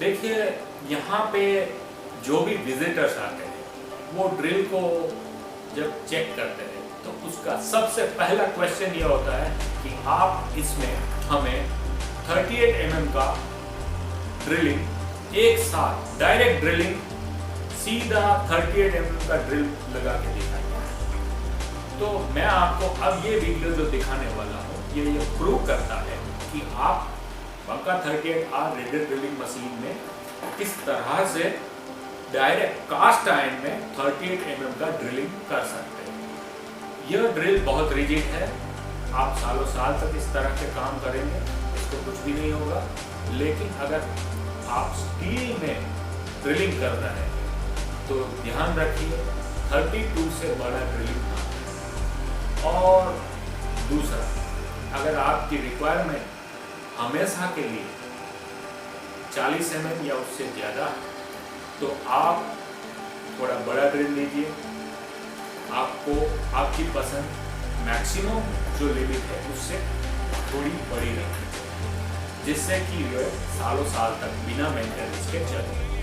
देखिए, यहाँ पे जो भी विजिटर्स आते हैं वो ड्रिल को जब चेक करते हैं तो उसका सबसे पहला क्वेश्चन ये होता है कि आप इसमें हमें 38 mm का ड्रिलिंग एक साथ डायरेक्ट ड्रिलिंग सीधा 38 mm का ड्रिल लगा के दिखाइए। तो मैं आपको अब ये वीडियो जो दिखाने वाला हूँ ये प्रूव करता है कि आप बंका 38R रेडियल ड्रिलिंग मशीन में किस तरह से डायरेक्ट कास्ट आयरन में 38 mm का ड्रिलिंग कर सकते हैं। यह ड्रिल बहुत रिजिड है, आप सालों साल तक इस तरह के काम करेंगे, इसको कुछ भी नहीं होगा। लेकिन अगर आप स्टील में ड्रिलिंग कर रहे हैं तो ध्यान रखिए 32 से बड़ा ड्रिलिंग ना। और दूसरा, अगर आपकी रिक्वायरमेंट हमेशा के लिए 40 mm या उससे ज़्यादा तो आप थोड़ा बड़ा ड्रिल लीजिए। आपको आपकी पसंद मैक्सिमम जो लिमिट है उससे थोड़ी बड़ी रखें, जिससे कि सालों साल तक बिना मेंटेनेंस के चले।